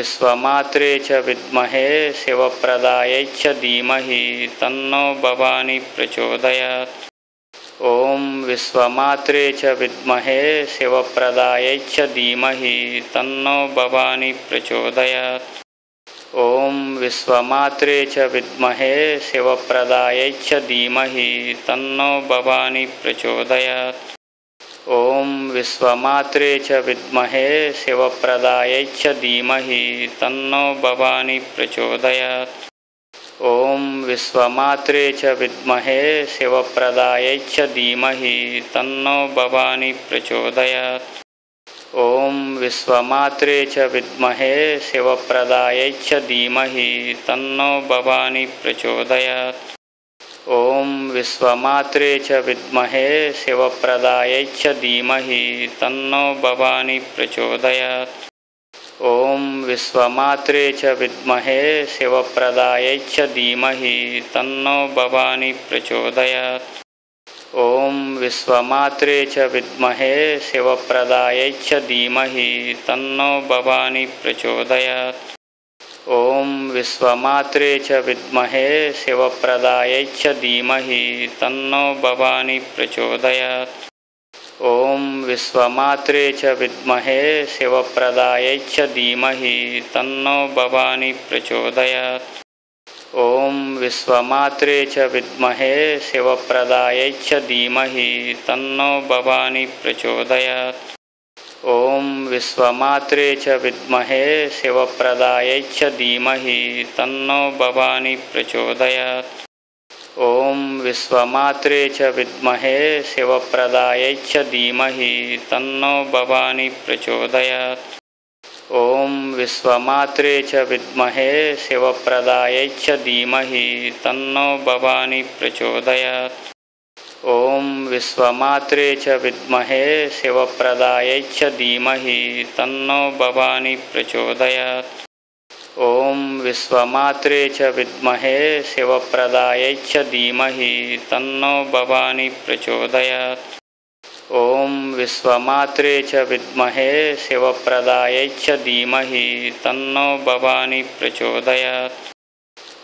विश्वमात्रे च विद्महे शिवप्रदायै च धीमहि तन्नो भवानी प्रचोदयात्। ॐ विश्वमात्रे च विद्महे शिवप्रदायै च धीमहि तन्नो भवानी प्रचोदयात्। ॐ विश्वमात्रे च विद्महे शिवप्रदायै च धीमहि तन्नो भवानी प्रचोदयात्। ॐ विश्वमात्रे च विद्महे शिवप्रदायै च धीमहि तन्नो भवानी प्रचोदयात्। ॐ विश्वमात्रे च विद्महे शिवप्रदायै च धीमहि तन्नो भवानी प्रचोदयात्। ॐ विश्वमात्रे च विद्महे शिवप्रदायै च धीमहि तन्नो भवानी प्रचोदयात्। ॐ विश्वमात्रे च विद्महे शिवप्रदायै च धीमहि तन्नो भवानी प्रचोदयात्। ॐ विश्वमात्रे च विद्महे शिवप्रदायै च धीमहि तन्नो भवानी प्रचोदयात्। ॐ विश्वमात्रे च विद्महे शिवप्रदायै च धीमहि तन्नो भवानी प्रचोदयात्। ॐ विश्वमात्रे च विद्महे शिवप्रदायै च धीमहि तन्नो भवानी प्रचोदयात्। ॐ विश्वमात्रे च विद्महे शिवप्रदायै च धीमहि तन्नो भवानी प्रचोदयात्। ॐ विश्वमात्रे च विद्महे शिवप्रदायै च धीमहि तन्नो भवानी प्रचोदयात्। ॐ विश्वमात्रे च विद्महे शिवप्रदायै च धीमहि तन्नो भवानी प्रचोदयात्। ॐ विश्वमात्रे च विद्महे शिवप्रदायै च धीमहि तन्नो भवानी प्रचोदयात्। ॐ विश्वमात्रे च विद्महे शिवप्रदायै च धीमहि तन्नो भवानी प्रचोदयात्। ॐ विश्वमात्रे च विद्महे शिवप्रदायै च धीमहि तन्नो भवानी प्रचोदयात्। ॐ विश्वमात्रे च विद्महे शिवप्रदायै च धीमहि तन्नो भवानी प्रचोदयात्। ॐ विश्वमात्रे च विद्महे शिवप्रदायै च धीमहि तन्नो भवानी प्रचोदयात्।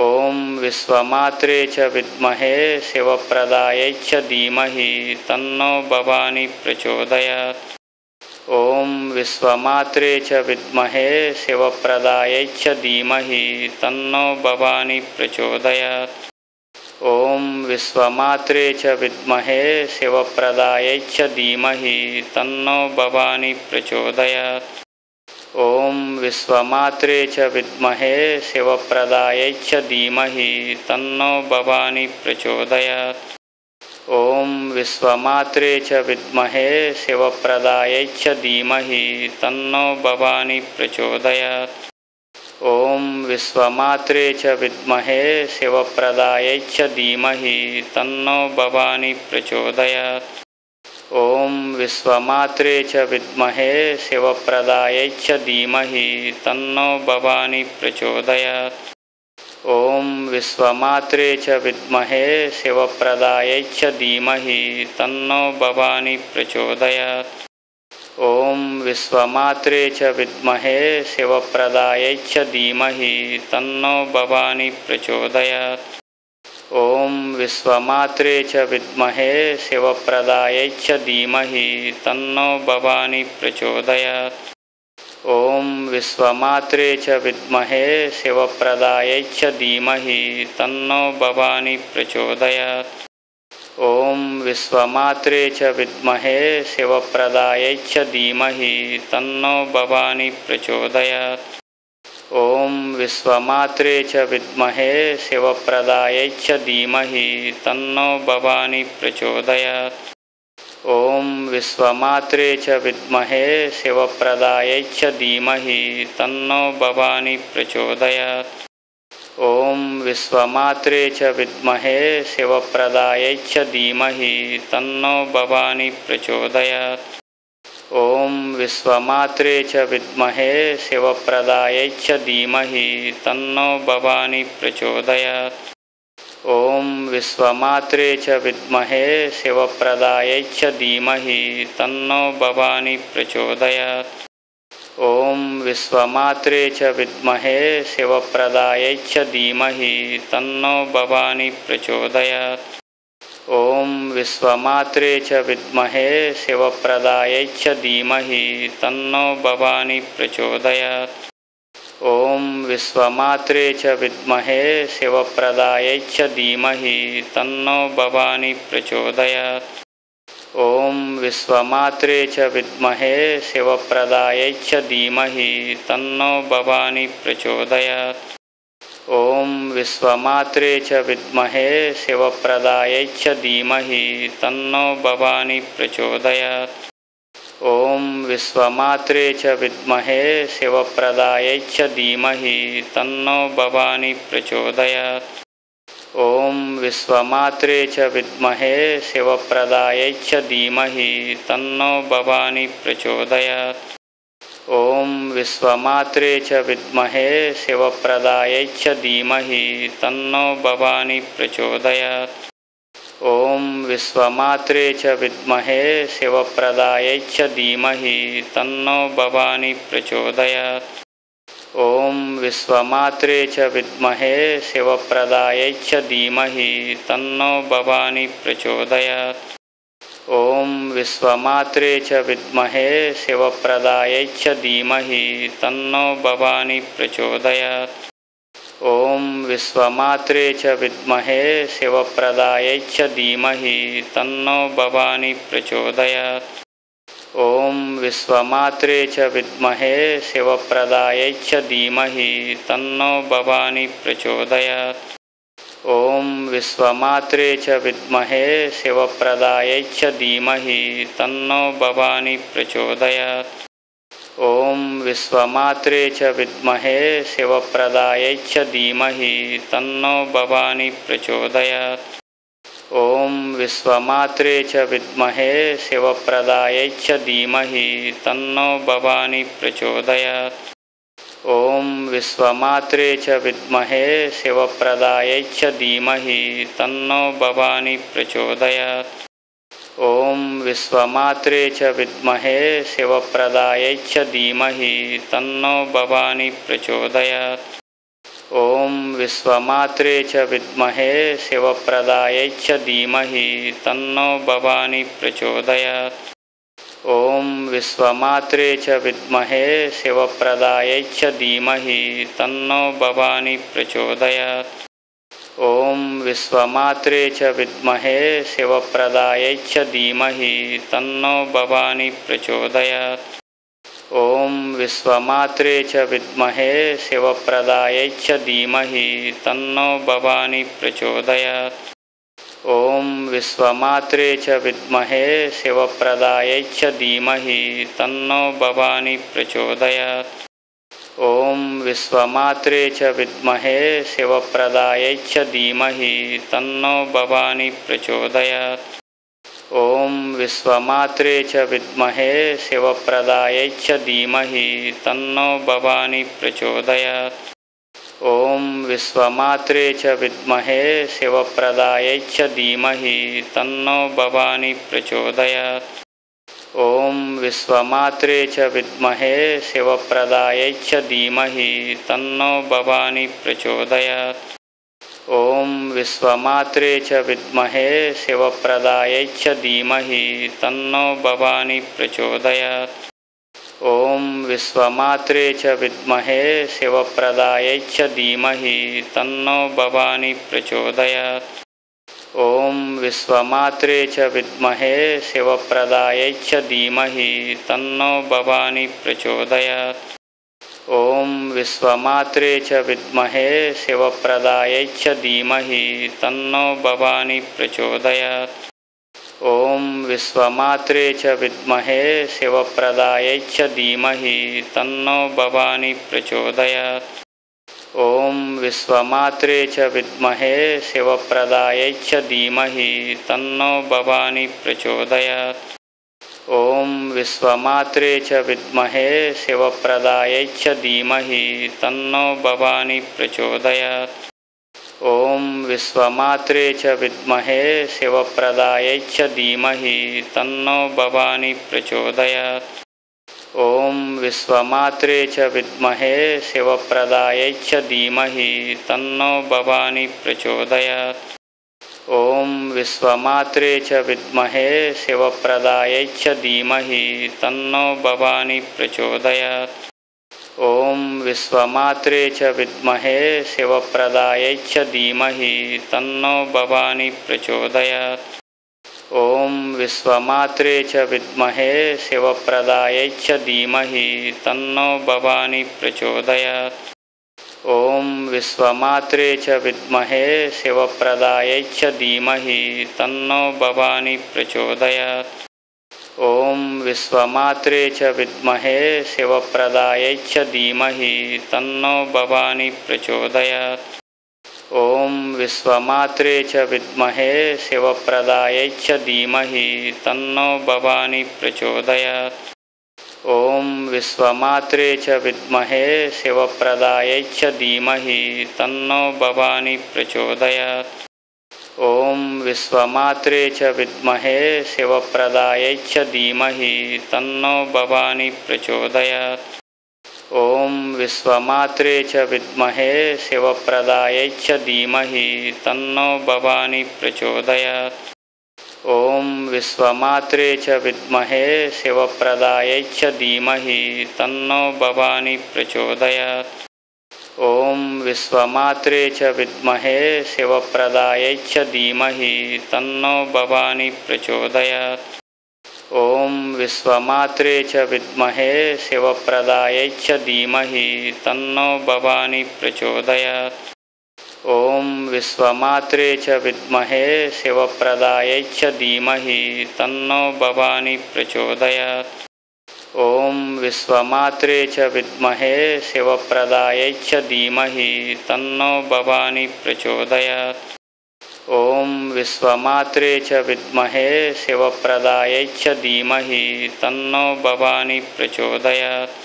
ॐ विश्वमात्रे च विद्महे शिवप्रदायै च धीमहि तन्नो भवानी प्रचोदयात्। ॐ विश्वमात्रे च विद्महे शिवप्रदायै च धीमहि तन्नो भवानी प्रचोदयात्। ॐ विश्वमात्रे च विद्महे शिवप्रदायै च धीमहि तन्नो भवानी प्रचोदयात्। ॐ विश्वमात्रे च विद्महे शिवप्रदायै च धीमहि तन्नो भवानी प्रचोदयात्। ॐ विश्वमात्रे च विद्महे शिवप्रदायै च धीमहि तन्नो भवानी प्रचोदयात्। ॐ विश्वमात्रे च विद्महे शिवप्रदायै च धीमहि तन्नो भवानी प्रचोदयात्। ॐ विश्वमात्रे च विद्महे शिवप्रदायै च धीमहि तन्नो भवानी प्रचोदयात्। ॐ विश्वमात्रे च विद्महे शिवप्रदायै च धीमहि तन्नो भवानी प्रचोदयात्। ॐ विश्वमात्रे च विद्महे शिवप्रदायै च धीमहि तन्नो भवानी प्रचोदयात्। ॐ विश्वमात्रे च विद्महे शिवप्रदायै च धीमहि तन्नो भवानी प्रचोदयात्। ॐ विश्वमात्रे च विद्महे शिवप्रदायै च धीमहि तन्नो भवानी प्रचोदयात्। ॐ विश्वमात्रे च विद्महे शिवप्रदायै च धीमहि तन्नो भवानी प्रचोदयात्। ॐ विश्वमात्रे च विद्महे शिवप्रदायै च धीमहि तन्नो भवानी प्रचोदयात्। ॐ विश्वमात्रे च विद्महे शिवप्रदायै च धीमहि तन्नो भवानी प्रचोदयात्। ॐ विश्वमात्रे च विद्महे शिवप्रदायै च धीमहि तन्नो भवानी प्रचोदयात्। ॐ विश्वमात्रे च विद्महे शिवप्रदायै च धीमहि तन्नो भवानी प्रचोदयात्। ॐ विश्वमात्रे च विद्महे शिवप्रदायै च धीमहि तन्नो भवानी प्रचोदयात्। ॐ विश्वमात्रे च विद्महे शिवप्रदायै च धीमहि तन्नो भवानी प्रचोदयात्। ॐ विश्वमात्रे च विद्महे शिवप्रदायै च धीमहि तन्नो भवानी प्रचोदयात्। ॐ विश्वमात्रे च विद्महे शिवप्रदायै च धीमहि तन्नो भवानी प्रचोदयात्। ॐ विश्वमात्रे च विद्महे शिवप्रदायै च धीमहि तन्नो भवानी प्रचोदयात्। ॐ विश्वमात्रे च विद्महे शिवप्रदायै च धीमहि तन्नो भवानी प्रचोदयात्। ॐ विश्वमात्रे च विद्महे शिवप्रदायै च धीमहि तन्नो भवानी प्रचोदयात्। ॐ विश्वमात्रे च विद्महे शिवप्रदायै च धीमहि तन्नो भवानी प्रचोदयात्। ॐ विश्वमात्रे च विद्महे शिवप्रदायै च धीमहि तन्नो भवानी प्रचोदयात्। ॐ विश्वमात्रे च विद्महे शिवप्रदायै च धीमहि तन्नो भवानी प्रचोदयात्। ॐ विश्वमात्रे च विद्महे शिवप्रदायै च धीमहि तन्नो भवानी प्रचोदयात्। ॐ विश्वमात्रे च विद्महे शिवप्रदायै च धीमहि तन्नो भवानी प्रचोदयात्। ॐ विश्वमात्रे च विद्महे शिवप्रदायै च धीमहि तन्नो भवानी प्रचोदयात्। ॐ विश्वमात्रे च विद्महे शिवप्रदायै च धीमहि तन्नो भवानी प्रचोदयात्। ॐ विश्वमात्रे च विद्महे शिवप्रदायै च धीमहि तन्नो भवानी प्रचोदयात्। ॐ विश्वमात्रे च विद्महे शिवप्रदायै च धीमहि तन्नो भवानी प्रचोदयात्। ॐ विश्वमात्रे च विद्महे शिवप्रदायै च धीमहि तन्नो भवानी प्रचोदयात्। ॐ विश्वमात्रे च विद्महे शिवप्रदायै च धीमहि तन्नो भवानी प्रचोदयात्। ॐ विश्वमात्रे च विद्महे शिवप्रदायै च धीमहि तन्नो भवानी प्रचोदयात्। ॐ विश्वमात्रे च विद्महे शिवप्रदायै च धीमहि तन्नो भवानी प्रचोदयात्। ॐ विश्वमात्रे च विद्महे शिवप्रदायै च धीमहि तन्नो भवानी प्रचोदयात्। ॐ विश्वमात्रे च विद्महे शिवप्रदायै च धीमहि तन्नो भवानी प्रचोदयात्। ॐ विश्वमात्रे च विद्महे शिवप्रदायै च धीमहि तन्नो भवानी प्रचोदयात्। ॐ विश्वमात्रे च विद्महे शिवप्रदायै च धीमहि तन्नो भवानी प्रचोदयात्। ॐ विश्वमात्रे च विद्महे शिवप्रदायै च धीमहि तन्नो भवानी प्रचोदयात्। ॐ विश्वमात्रे च विद्महे शिवप्रदायै च धीमहि तन्नो भवानी प्रचोदयात्। ॐ विश्वमात्रे च विद्महे शिवप्रदायै च धीमहि तन्नो भवानी प्रचोदयात्। ॐ विश्वमात्रे च विद्महे शिवप्रदायै च धीमहि तन्नो भवानी प्रचोदयात्। ॐ विश्वमात्रे च विद्महे शिवप्रदायै च धीमहि तन्नो भवानी प्रचोदयात्। ॐ विश्वमात्रे च विद्महे शिवप्रदायै च धीमहि तन्नो भवानी प्रचोदयात्। ॐ विश्वमात्रे च विद्महे शिवप्रदायै च धीमहि तन्नो भवानी प्रचोदयात्। ॐ विश्वमात्रे च विद्महे शिवप्रदायै च धीमहि तन्नो भवानी प्रचोदयात्। ॐ विश्वमात्रे च विद्महे शिवप्रदायै च धीमहि तन्नो भवानी प्रचोदयात्। ॐ विश्वमात्रे च विद्महे शिवप्रदायै च धीमहि तन्नो भवानी प्रचोदयात्। ॐ विश्वमात्रे च विद्महे शिवप्रदायै च धीमहि तन्नो भवानी प्रचोदयात्। ॐ विश्वमात्रे च विद्महे शिवप्रदायै च धीमहि तन्नो भवानी प्रचोदयात्। ॐ विश्वमात्रे च विद्महे शिवप्रदायै च धीमहि तन्नो भवानी प्रचोदयात्। ॐ विश्वमात्रे च विद्महे शिवप्रदायै च धीमहि तन्नो भवानी प्रचोदयात्। ॐ विश्वमात्रे च विद्महे शिवप्रदायै च धीमहि तन्नो भवानी प्रचोदयात्। ॐ विश्वमात्रे च विद्महे शिवप्रदायै च धीमहि तन्नो भवानी प्रचोदयात्। ॐ विश्वमात्रे च विद्महे शिवप्रदायै च धीमहि तन्नो भवानी प्रचोदयात्। ॐ विश्वमात्रे च विद्महे शिवप्रदायै च धीमहि तन्नो भवानी प्रचोदयात्। ॐ विश्वमात्रे च विद्महे शिवप्रदायै च धीमहि तन्नो भवानी प्रचोदयात्। ॐ विश्वमात्रे च विद्महे शिवप्रदायै च धीमहि तन्नो भवानी प्रचोदयात्। ॐ विश्वमात्रे च विद्महे शिवप्रदायै च धीमहि तन्नो भवानी प्रचोदयात्। ॐ विश्वमात्रे च विद्महे शिवप्रदायै च धीमहि तन्नो भवानी प्रचोदयात्। ॐ विश्वमात्रे च विद्महे शिवप्रदायै च धीमहि तन्नो भवानी प्रचोदयात्। ॐ विश्वमात्रे च विद्महे शिवप्रदायै च धीमहि तन्नो भवानी प्रचोदयात्। ॐ विश्वमात्रे च विद्महे शिवप्रदायै च धीमहि तन्नो भवानी प्रचोदयात्। ॐ विश्वमात्रे च विद्महे शिवप्रदायै च धीमहि तन्नो भवानी प्रचोदयात्। ॐ विश्वमात्रे च विद्महे शिवप्रदायै च धीमहि तन्नो भवानी प्रचोदयात्। ॐ विश्वमात्रे च विद्महे शिवप्रदायै च धीमहि तन्नो भवानी प्रचोदयात्।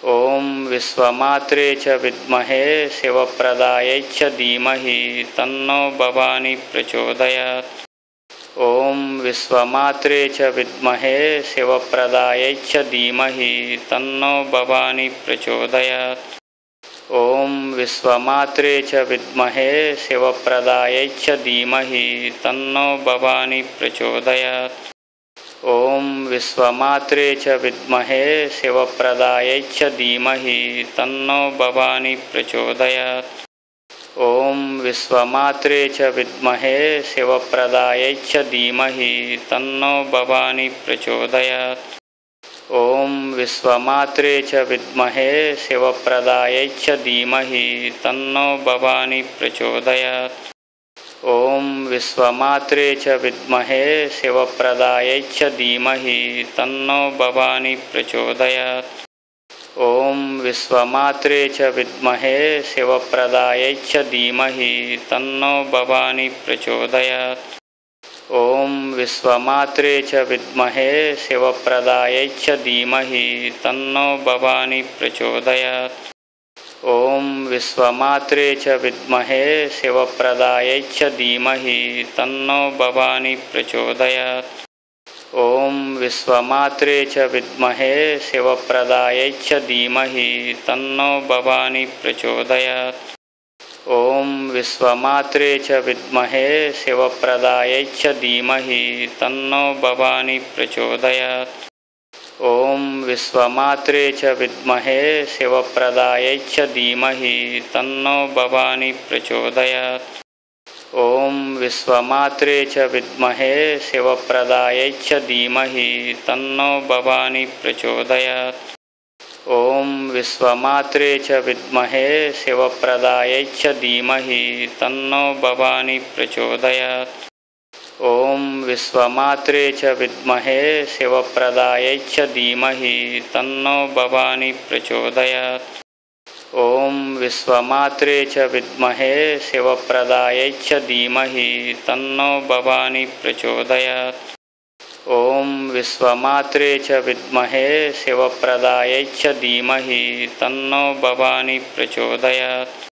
ॐ विश्वमात्रे च विद्महे शिवप्रदायै च धीमहि तन्नो भवानी प्रचोदयात्। ॐ विश्वमात्रे च विद्महे शिवप्रदायै च धीमहि तन्नो भवानी प्रचोदयात्। ॐ विश्वमात्रे च विद्महे शिवप्रदायै च धीमहि तन्नो भवानी प्रचोदयात्। ॐ विश्वमात्रे च विद्महे शिवप्रदायै च धीमहि तन्नो भवानी प्रचोदयात्। ॐ विश्वमात्रे च विद्महे शिवप्रदायै च धीमहि तन्नो भवानी प्रचोदयात्। ॐ विश्वमात्रे च विद्महे शिवप्रदायै च धीमहि तन्नो भवानी प्रचोदयात्। ॐ विश्वमात्रे च विद्महे शिवप्रदायै च धीमहि तन्नो भवानी प्रचोदयात्। ॐ विश्वमात्रे च विद्महे शिवप्रदायै च धीमहि तन्नो भवानी प्रचोदयात्। ॐ विश्वमात्रे च विद्महे शिवप्रदायै च धीमहि तन्नो भवानी प्रचोदयात्। ॐ विश्वमात्रे च विद्महे शिवप्रदायै च धीमहि तन्नो भवानी प्रचोदयात्। ॐ विश्वमात्रे च विद्महे शिवप्रदायै च धीमहि तन्नो भवानी प्रचोदयात्। ॐ विश्वमात्रे च विद्महे शिवप्रदायै च धीमहि तन्नो भवानी प्रचोदयात्। ॐ विश्वमात्रे च विद्महे शिवप्रदायै च धीमहि तन्नो भवानी प्रचोदयात्। ॐ विश्वमात्रे च विद्महे शिवप्रदायै च धीमहि तन्नो भवानी प्रचोदयात्। ॐ विश्वमात्रे च विद्महे शिवप्रदायै च धीमहि तन्नो भवानी प्रचोदयात्। ॐ विश्वमात्रे च विद्महे शिवप्रदायै च धीमहि तन्नो भवानी प्रचोदयात्। ॐ विश्वमात्रे च विद्महे शिवप्रदायै च धीमहि तन्नो भवानी प्रचोदयात्। ॐ विश्वमात्रे च विद्महे शिवप्रदायै च धीमहि तन्नो भवानी प्रचोदयात्।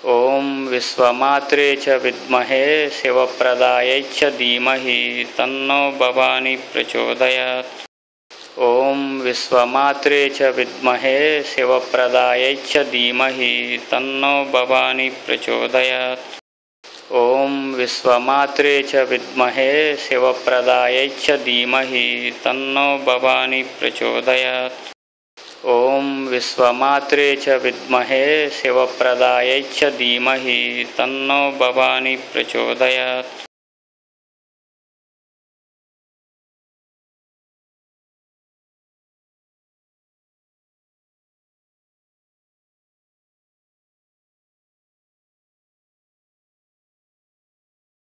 ॐ विश्वमात्रे च विद्महे शिवप्रदायै च धीमहि तन्नो भवानी प्रचोदयात्। ఓం విశ్వమాత్రే చ విద్మహే శివప్రదాయై చ ధీమహి తన్నో భవాని ప్రచోదయాత్. ఓం విశ్వమాత్రే చ విద్మహే శివప్రదాయై చ ధీమహి తన్నో భవాని ప్రచోదయాత్. ఓం విశ్వమాత్రే చ విద్మహే శివప్రదాయై చ ధీమహి తన్నో భవాని ప్రచోదయాత్.